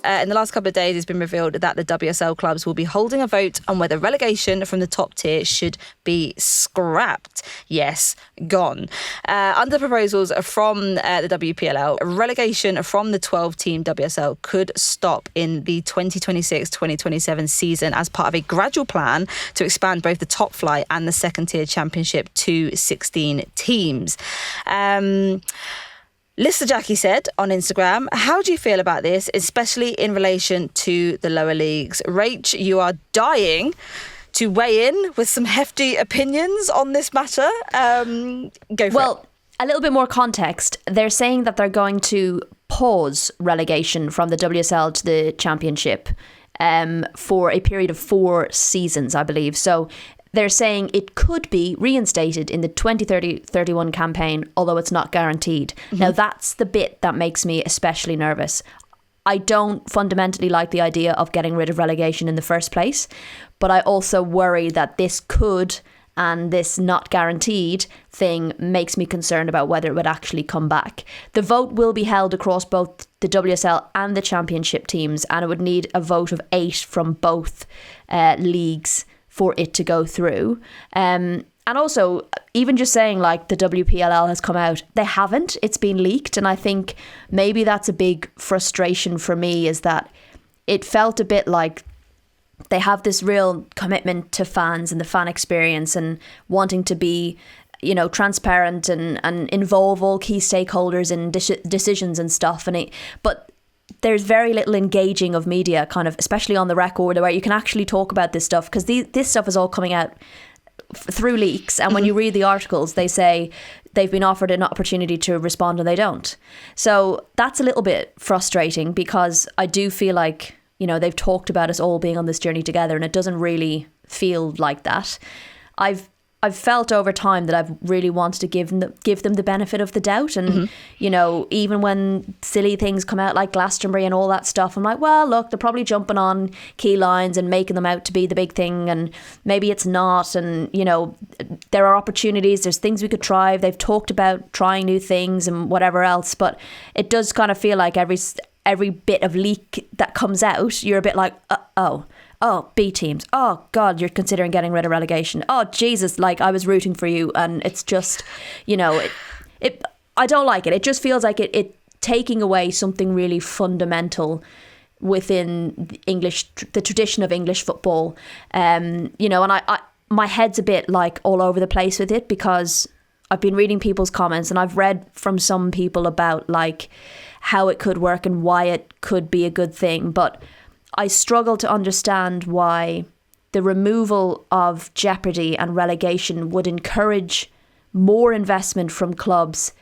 in the last couple of days, it's been revealed that the WSL clubs will be holding a vote on whether relegation from the top tier should be scrapped. Yes, gone. Under proposals from the WPLL, relegation from the 12-team WSL could stop in the 2026-2027 season as part of a gradual plan to expand both the top flight and the second-tier championship to 16 teams. Lister Jackie said on Instagram, how do you feel about this, especially in relation to the lower leagues? Rach, you are dying to weigh in with some hefty opinions on this matter. Go for it. A little bit more context. They're saying that they're going to pause relegation from the WSL to the Championship for a period of 4 seasons, I believe. So they're saying it could be reinstated in the 2030-31 campaign, although it's not guaranteed. Mm-hmm. Now, that's the bit that makes me especially nervous. I don't fundamentally like the idea of getting rid of relegation in the first place, but I also worry that this could, and this not guaranteed thing makes me concerned about whether it would actually come back. The vote will be held across both the WSL and the Championship teams, and it would need a vote of 8 from both leagues for it to go through. And also, even just saying like the WPLL has come out, they haven't. It's been leaked. And I think maybe that's a big frustration for me, is that it felt a bit like they have this real commitment to fans and the fan experience and wanting to be, you know, transparent and involve all key stakeholders in decisions and stuff. But there's very little engaging of media, kind of, especially on the record, where you can actually talk about this stuff, because this stuff is all coming out through leaks. And when you read the articles, they say they've been offered an opportunity to respond and they don't. So that's a little bit frustrating, because I do feel like, you know, they've talked about us all being on this journey together, and it doesn't really feel like that. I've felt over time that I've really wanted to give them the benefit of the doubt. And, you know, even when silly things come out like Glastonbury and all that stuff, I'm like, well, look, they're probably jumping on key lines and making them out to be the big thing. And maybe it's not. And, you know, there are opportunities. There's things we could try. They've talked about trying new things and whatever else. But it does kind of feel like every bit of leak that comes out, you're a bit like, oh, B teams. Oh, God, you're considering getting rid of relegation. Oh, Jesus, like, I was rooting for you. And it's just, you know, I don't like it. It just feels like it taking away something really fundamental within the tradition of English football. You know, and I my head's a bit like all over the place with it, because I've been reading people's comments and I've read from some people about like how it could work and why it could be a good thing. But I struggle to understand why the removal of jeopardy and relegation would encourage more investment from clubs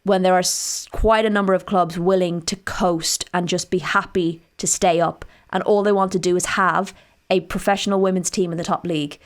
when there are quite a number of clubs willing to coast and just be happy to stay up, and all they want to do is have a professional women's team in the top league.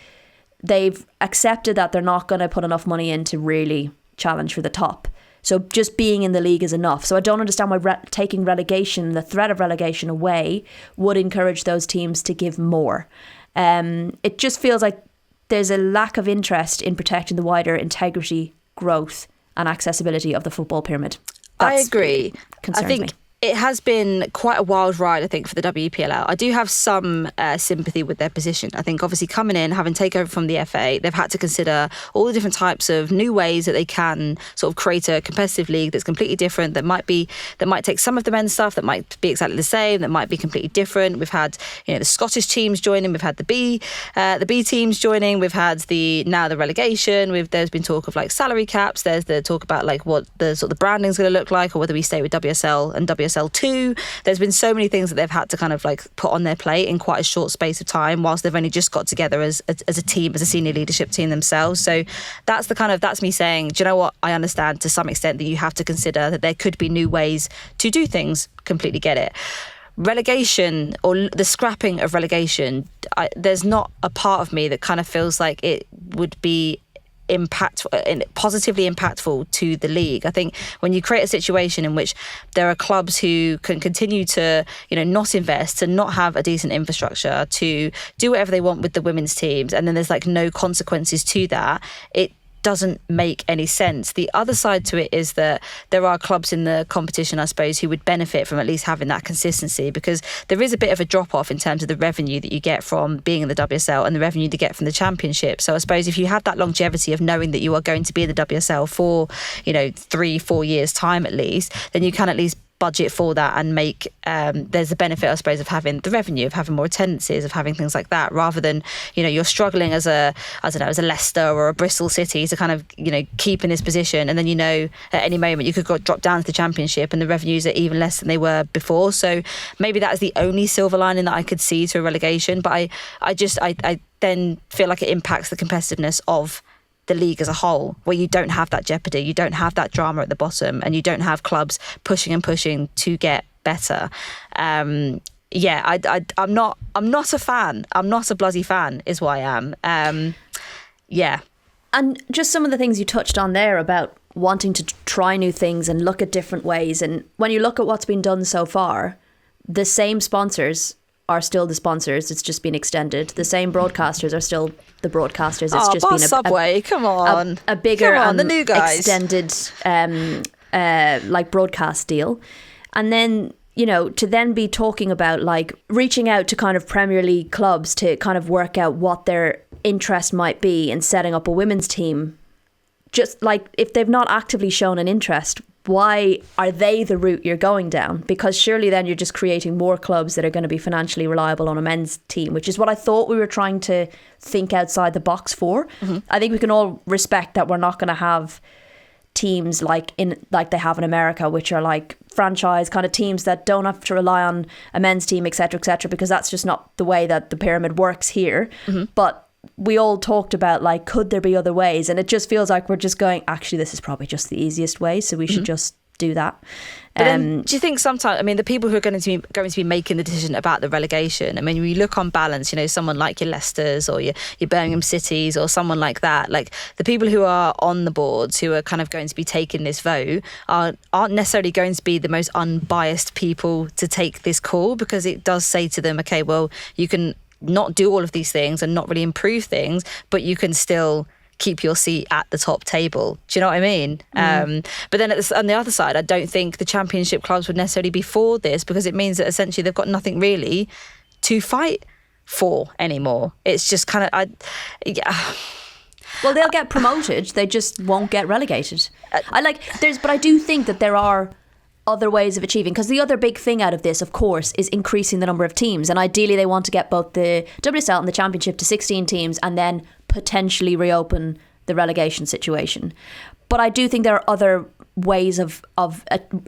They've accepted that they're not going to put enough money in to really challenge for the top. So just being in the league is enough. So I don't understand why taking relegation, the threat of relegation away, would encourage those teams to give more. It just feels like there's a lack of interest in protecting the wider integrity, growth and accessibility of the football pyramid. That's I agree. Concerns I think me. It has been quite a wild ride, I think, for the WPLL. I do have some sympathy with their position. I think obviously coming in, having taken over from the FA, they've had to consider all the different types of new ways that they can sort of create a competitive league that's completely different, that might take some of the men's stuff, that might be exactly the same, that might be completely different. We've had, you know, the Scottish teams joining, we've had the B teams joining, we've had the relegation, there's been talk of like salary caps, there's the talk about like what the sort of the branding's going to look like, or whether we stay with WSL and WSL2. There's been so many things that they've had to kind of like put on their plate in quite a short space of time, whilst they've only just got together as a team, as a senior leadership team themselves. So that's me saying, do you know what? I understand to some extent that you have to consider that there could be new ways to do things. Completely get it. Relegation, or the scrapping of relegation, there's not a part of me that kind of feels like it would be positively impactful to the league. I think when you create a situation in which there are clubs who can continue to, you know, not invest, to not have a decent infrastructure, to do whatever they want with the women's teams, and then there's like no consequences to that, it doesn't make any sense. The other side to it is that there are clubs in the competition, I suppose, who would benefit from at least having that consistency, because there is a bit of a drop-off in terms of the revenue that you get from being in the WSL and the revenue you get from the Championship. So I suppose if you have that longevity of knowing that you are going to be in the WSL for, 3-4 years time at least, then you can at least budget for that and make there's the benefit, I suppose, of having the revenue, of having more attendances, of having things like that, rather than you're struggling as a Leicester or a Bristol City to kind of keep in this position, and then at any moment you could drop down to the Championship and the revenues are even less than they were before. So maybe that is the only silver lining that I could see to a relegation, but I then feel like it impacts the competitiveness of the league as a whole, where you don't have that jeopardy, you don't have that drama at the bottom, and you don't have clubs pushing and pushing to get better. I'm not a fan. I'm not a bloody fan, is what I am. And just some of the things you touched on there about wanting to try new things and look at different ways. And when you look at what's been done so far, the same sponsors are still the sponsors. It's just been extended. The same broadcasters are still the broadcasters. It's just been Subway. Come on, a bigger the new guys. Extended broadcast deal, and then to then be talking about reaching out to kind of Premier League clubs to kind of work out what their interest might be in setting up a women's team. Just if they've not actively shown an interest, why are they the route you're going down? Because surely then you're just creating more clubs that are going to be financially reliable on a men's team, which is what I thought we were trying to think outside the box for. Mm-hmm. I think we can all respect that we're not going to have teams like they have in America, which are franchise kind of teams that don't have to rely on a men's team, etc., because that's just not the way that the pyramid works here. Mm-hmm. But we all talked about could there be other ways, and it just feels like we're just going, actually this is probably just the easiest way, so we should just do that. But then, do you think sometimes, the people who are going to be making the decision about the relegation, when you look on balance, someone like your Leicesters or your Birmingham Cities or someone like that, the people who are on the boards who are kind of going to be taking this vote aren't necessarily going to be the most unbiased people to take this call, because it does say to them, okay, well, you can not do all of these things and not really improve things, but you can still keep your seat at the top table. Do you know what I mean? But then on the other side, I don't think the Championship clubs would necessarily be for this, because it means that essentially they've got nothing really to fight for anymore. It's just kind of well, they'll get promoted, they just won't get relegated. But I do think that there are other ways of achieving, because the other big thing out of this, of course, is increasing the number of teams, and ideally they want to get both the WSL and the Championship to 16 teams and then potentially reopen the relegation situation. But I do think there are other ways of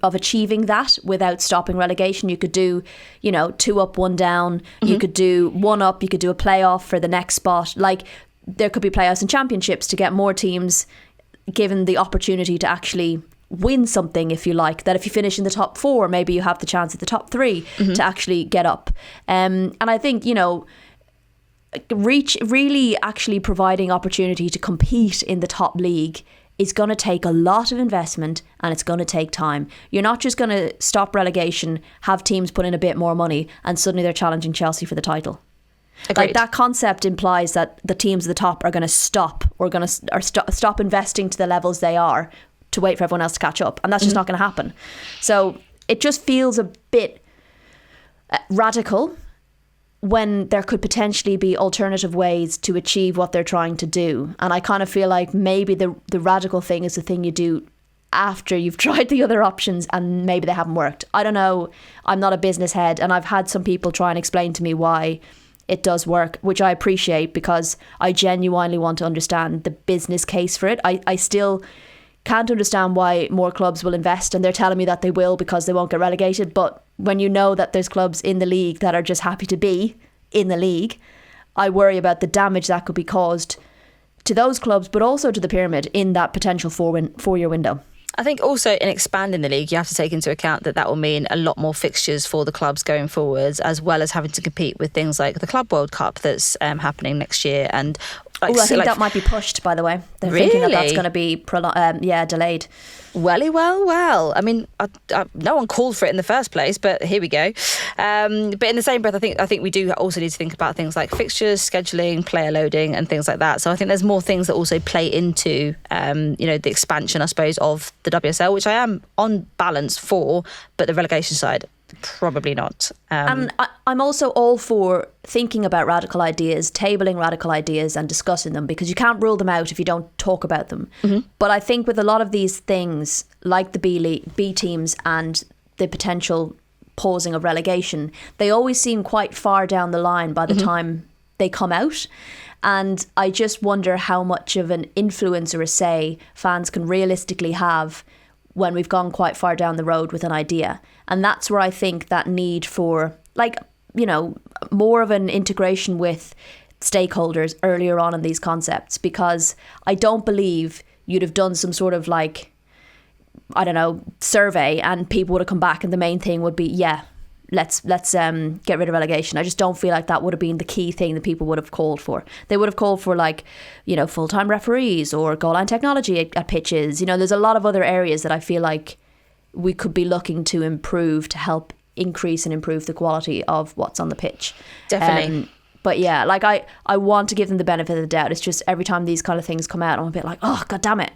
achieving that without stopping relegation. You could do 2 up, 1 down. Mm-hmm. You could do 1 up, you could do a playoff for the next spot. There could be playoffs and championships to get more teams given the opportunity to actually win something, if you like, that if you finish in the top 4, maybe you have the chance at the top 3 to actually get up. And I think, really actually providing opportunity to compete in the top league is going to take a lot of investment, and it's going to take time. You're not just going to stop relegation, have teams put in a bit more money, and suddenly they're challenging Chelsea for the title. Agreed. That concept implies that the teams at the top are going to stop investing to the levels they are to wait for everyone else to catch up, and that's just not going to happen. So it just feels a bit radical when there could potentially be alternative ways to achieve what they're trying to do. And I kind of feel like maybe the radical thing is the thing you do after you've tried the other options and maybe they haven't worked. I don't know. I'm not a business head, and I've had some people try and explain to me why it does work, which I appreciate, because I genuinely want to understand the business case for it. I still can't understand why more clubs will invest, and they're telling me that they will because they won't get relegated. But when you know that there's clubs in the league that are just happy to be in the league, I worry about the damage that could be caused to those clubs, but also to the pyramid in that potential 4-year window. I think also in expanding the league, you have to take into account that will mean a lot more fixtures for the clubs going forwards, as well as having to compete with things like the Club World Cup that's happening next year, and I think that might be pushed, by the way. They're thinking that that's going to be delayed. Well. I mean, no one called for it in the first place, but here we go. But in the same breath, I think we do also need to think about things like fixtures, scheduling, player loading, and things like that. So I think there's more things that also play into, the expansion, I suppose, of the WSL, which I am on balance for, but the relegation side, probably not. And I'm also all for thinking about radical ideas, tabling radical ideas and discussing them, because you can't rule them out if you don't talk about them. Mm-hmm. But I think with a lot of these things, like the B teams and the potential pausing of relegation, they always seem quite far down the line by the time they come out. And I just wonder how much of an influence or a say fans can realistically have when we've gone quite far down the road with an idea. And that's where I think that need for, more of an integration with stakeholders earlier on in these concepts, because I don't believe you'd have done some sort of survey and people would have come back and the main thing would be, let's get rid of relegation. I just don't feel like that would have been the key thing that people would have called for. They would have called for full-time referees or goal line technology at pitches. There's a lot of other areas that I feel like we could be looking to improve to help increase and improve the quality of what's on the pitch. Definitely. But yeah, I want to give them the benefit of the doubt. It's just every time these kind of things come out, I'm a bit like, oh, God damn it.